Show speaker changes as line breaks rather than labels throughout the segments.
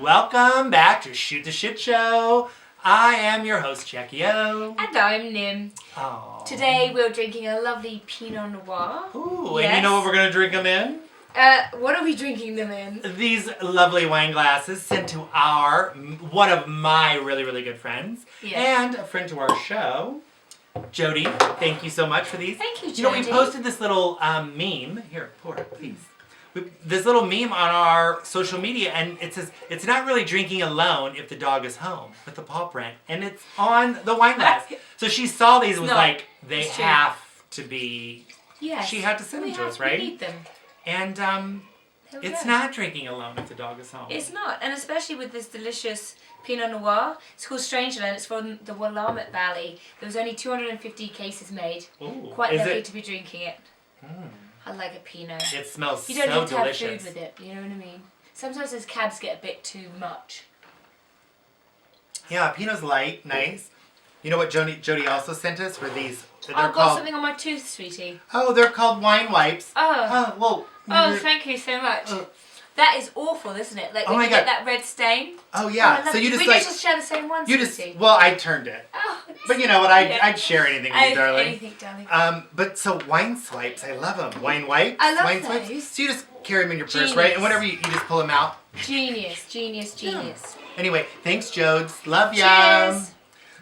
Welcome back to Shoot the Shit Show. I am your host, Jackie O.
And I'm Nim.
Aww.
Today we're drinking a lovely Pinot Noir.
Ooh,
yes.
And you know what we're going to drink them in?
What are we drinking them in?
These lovely wine glasses sent to one of my really, really good friends.
Yes.
And a friend to our show, Jody. Thank you so much for these.
Thank you, Jody.
You know, we posted this little meme. Here, pour it, please. This little meme on our social media, and it says, it's not really drinking alone if the dog is home, with the paw print. And it's on the wine glass. So she saw these and was like, they have to be...
Yes.
She had to send them to us, right?
We need them.
And it's not drinking alone if the dog is home.
It's not, and especially with this delicious Pinot Noir. It's called Strangeland. It's from the Willamette Valley. There was only 250 cases made.
Ooh,
Quite lovely to be drinking it.
Mm.
I like a Pinot.
It smells
you don't
so
need to
delicious.
have food with it, you know what I mean? Sometimes those cabs get a bit too much.
Yeah, Pinot's light, nice. You know what Jody also sent us were these?
I've got something on my tooth, sweetie.
Oh, they're called wine wipes.
Oh. Thank you so much. That is awful, isn't it? Like when you get that red stain.
Oh yeah. So you just
we just share the same one, sweetie.
Well, I turned it.
Oh,
but you know what? I'd share anything with you, darling.
Anything, darling.
But so wine swipes, I love them. Wine wipes.
I love
wine
those.
swipes. So you just carry them in your purse, right? And whenever you just pull them out.
Genius.
Yeah. Anyway, thanks, Jodes. Love ya.
Cheers.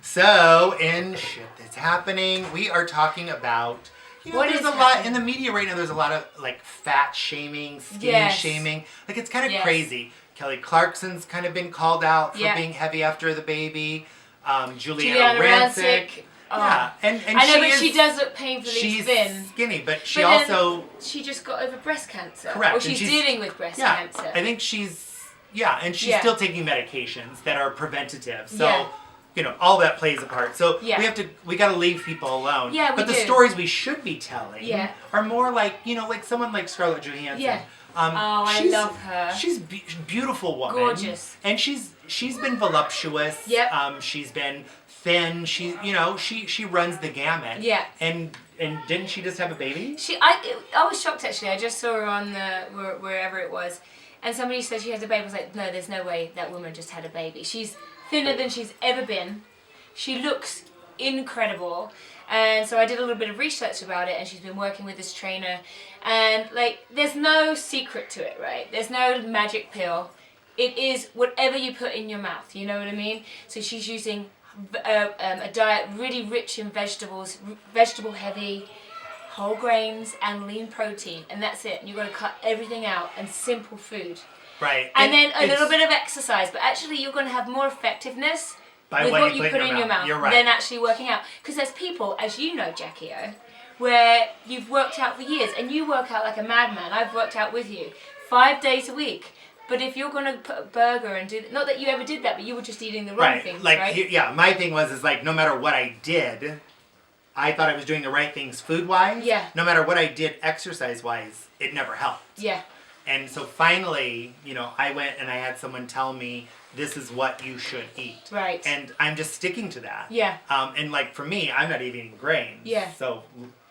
So, in shit that's happening, we are talking about. You know, there's a lot in the media right now. There's a lot of like fat shaming, skinny shaming. Like it's kind of crazy. Kelly Clarkson's kind of been called out for being heavy after the baby. Juliana Rancic. Yeah, and
I know, but she does look painfully thin.
She's skinny, but she also
she just got over breast cancer.
Correct.
Or she's dealing with breast cancer.
I think she's and she's still taking medications that are preventative. So. You know, all that plays a part. So we gotta leave people alone.
Yeah,
but the stories we should be telling are more like, you know, like someone like Scarlett Johansson.
Yeah. I love her.
She's beautiful woman.
Gorgeous.
And she's been voluptuous.
Yep.
She's been thin. She runs the gamut.
Yeah.
And didn't she just have a baby?
I was shocked actually. I just saw her on the wherever it was, and somebody said she had a baby. I was like, no, there's no way that woman just had a baby. She's thinner than she's ever been. She looks incredible. And so I did a little bit of research about it, and she's been working with this trainer. And like, there's no secret to it, right? There's no magic pill. It is whatever you put in your mouth, you know what I mean? So she's using a diet really rich in vegetables, vegetable heavy, whole grains, and lean protein. And that's it. And you've got to cut everything out, and simple food.
Right.
And then a little bit of exercise, but actually you're going to have more effectiveness with what you put in your mouth than actually working out. Because there's people, as you know, Jackie O, where you've worked out for years, and you work out like a madman. I've worked out with you 5 days a week. But if you're going to put a burger and do... Not that you ever did that, but you were just eating the wrong things, right?
Yeah, my thing was like, no matter what I did, I thought I was doing the right things food-wise.
Yeah.
No matter what I did exercise-wise, it never helped.
Yeah.
And so finally, you know, I went and I had someone tell me, this is what you should eat.
Right.
And I'm just sticking to that.
Yeah.
And like for me, I'm not eating grains.
Yeah.
So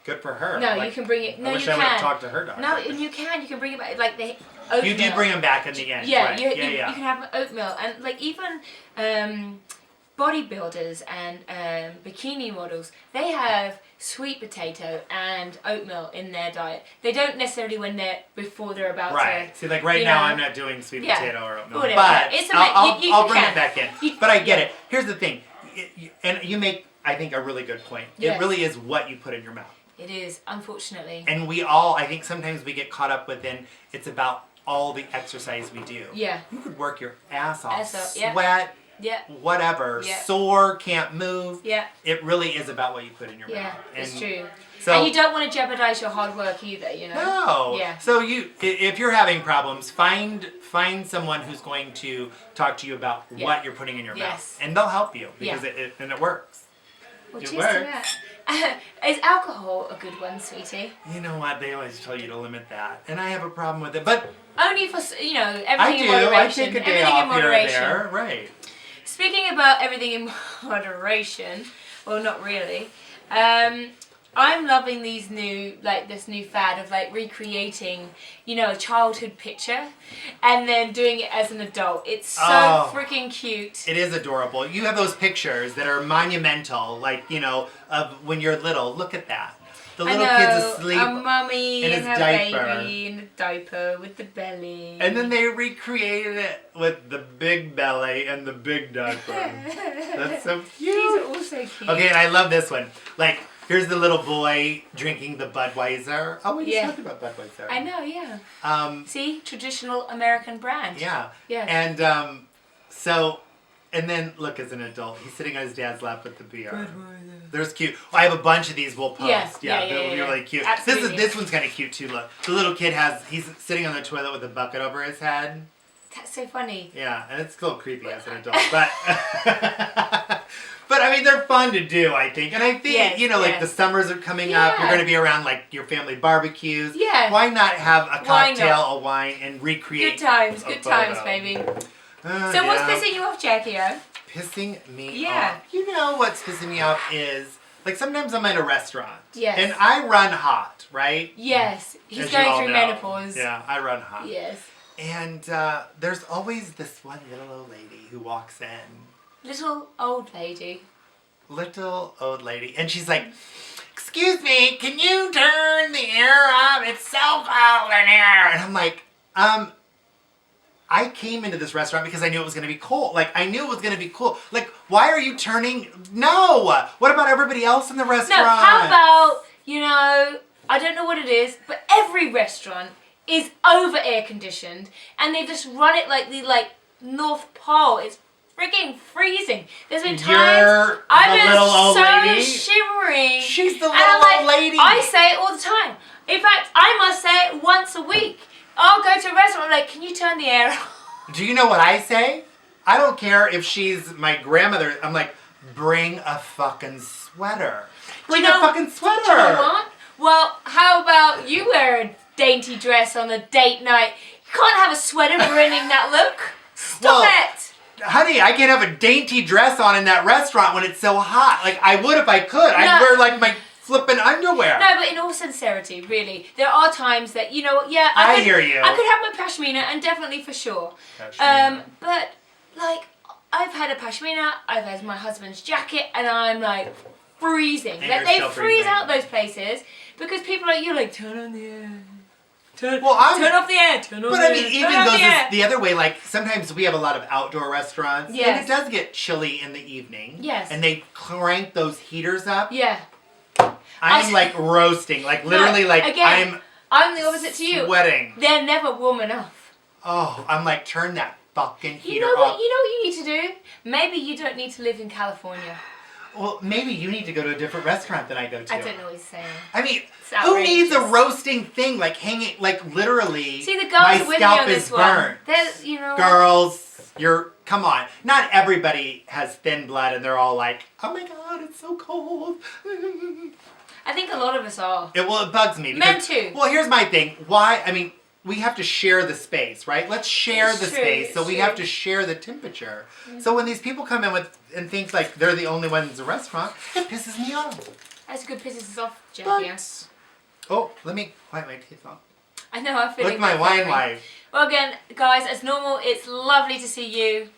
good for her.
No,
like,
you can bring it. No,
I wish
you
I would
can.
have talked to her doctor.
No, and you can. You can bring it back. Like the oatmeal.
You do bring them back in the end.
Yeah,
right?
you can have oatmeal. And like even bodybuilders and bikini models, they have sweet potato and oatmeal in their diet. They don't necessarily before they're about to.
Right. See, like right now, I'm not doing sweet potato or oatmeal,
whatever.
but I'll bring
can.
it back in. But I get it. Here's the thing, and you make, I think, a really good point.
Yes.
It really is what you put in your mouth.
It is, unfortunately.
And we all, I think, sometimes we get caught up within. It's about all the exercise we do.
Yeah.
You could work your ass off,
yeah.
sweat.
Yeah.
Whatever.
Yeah.
Sore, can't move.
Yeah.
It really is about what you put in your mouth.
Yeah, it's true.
So,
and you don't want to jeopardize your hard work either, you know?
No.
Yeah.
So if you're having problems, find someone who's going to talk to you about what you're putting in your mouth. And they'll help you because it works.
Well, cheers to that. Is alcohol a good one, sweetie?
You know what? They always tell you to limit that. And I have a problem with it. But
only for, everything in moderation.
I take a day off here and there. Right.
Speaking about everything in moderation, well, not really. I'm loving these this new fad of like recreating, a childhood picture and then doing it as an adult. It's so freaking cute.
It is adorable. You have those pictures that are monumental, like, of when you're little. Look at that. The little kid's asleep.
A mummy
in
and
his
her
diaper.
baby in a diaper with the belly.
And then they recreated it with the big belly and the big diaper. That's so cute.
She's also cute.
Okay, and I love this one. Like, here's the little boy drinking the Budweiser. Oh, we just talked about Budweiser.
I know, yeah. See? Traditional American brand.
Yeah.
Yeah.
And and then look, as an adult, he's sitting on his dad's lap with the beer. There's cute. I have a bunch of these we'll post.
Yeah,
they'll be really cute.
Absolutely.
This one's kind of cute too. Look, the little kid he's sitting on the toilet with a bucket over his head.
That's so funny.
Yeah, and it's a little creepy as an adult, but but I mean they're fun to do, I think. And I think like the summers are coming up. You're going to be around like your family barbecues.
Yeah.
Why not have a cocktail, a wine, and recreate?
Good times, baby. So what's pissing you off, Jackie?
Pissing me off. You know what's pissing me off is, like, sometimes I'm at a restaurant.
Yes.
And I run hot, right?
Yes. He's
As
going through menopause.
Yeah, I run hot.
Yes.
And there's always this one little old lady who walks in.
Little old lady.
Little old lady. And she's like, "Excuse me, can you turn the air up? It's so cold in here." And I'm like, I came into this restaurant because I knew it was going to be cold. Like, I knew it was going to be cool. Like, why are you turning... No! What about everybody else in the restaurant?
No, how about, I don't know what it is, but every restaurant is over air conditioned and they just run it like the North Pole. It's freaking freezing. There's been times I've been so shivering.
She's the little old lady.
I say it all the time. In fact, I must say it once a week. I'll go to a restaurant, I'm like, can you turn the air on?
Do you know what I say? I don't care if she's my grandmother. I'm like, bring a fucking sweater. Bring a fucking sweater.
Do you know what? Well, how about you wear a dainty dress on a date night? You can't have a sweater ruining that look. Stop it.
Honey, I can't have a dainty dress on in that restaurant when it's so hot. Like, I would if I could. I'd wear, like, my flippin' underwear.
No, but in all sincerity, really, there are times that,
I hear you.
I could have my pashmina, and definitely for sure. But, like, I've had a pashmina, I've had my husband's jacket, and I'm, like, freezing. Like, they freeze out those places because people like you, like, turn on the air. Turn off the air.
But I mean, even goes the other way. Like, sometimes we have a lot of outdoor restaurants, and it does get chilly in the evening.
Yes.
And they crank those heaters up.
Yeah.
I'm like roasting, like literally,
I'm the opposite to you.
Sweating.
They're never warm enough.
Oh, I'm like, turn that fucking heater
off.
off.
You know what you need to do? Maybe you don't need to live in California.
Well, maybe you need to go to a different restaurant than I go to.
I don't know what he's saying.
I mean, who needs a roasting thing? Like hanging, like literally.
See, the girls with me on this
burnt.
One.
Girls, come on. Not everybody has thin blood, and they're all like, "Oh my God, it's so cold."
I think a lot of us are.
It bugs me.
Men
Because,
too.
Well, here's my thing. Why? I mean, we have to share the space, right? Let's share the space, so we have to share the temperature. Mm-hmm. So when these people come in and think like they're the only ones in the restaurant, it pisses me off.
That's good pisses us off, Jackie.
Oh, let me wipe my teeth off.
I know, I'm feeling
my wine wipe.
Well, again, guys, as normal, it's lovely to see you.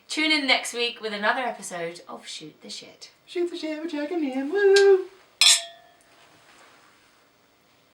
Tune in next week with another episode of Shoot the Shit.
Shoot the shit with Jack and Liam. Woo!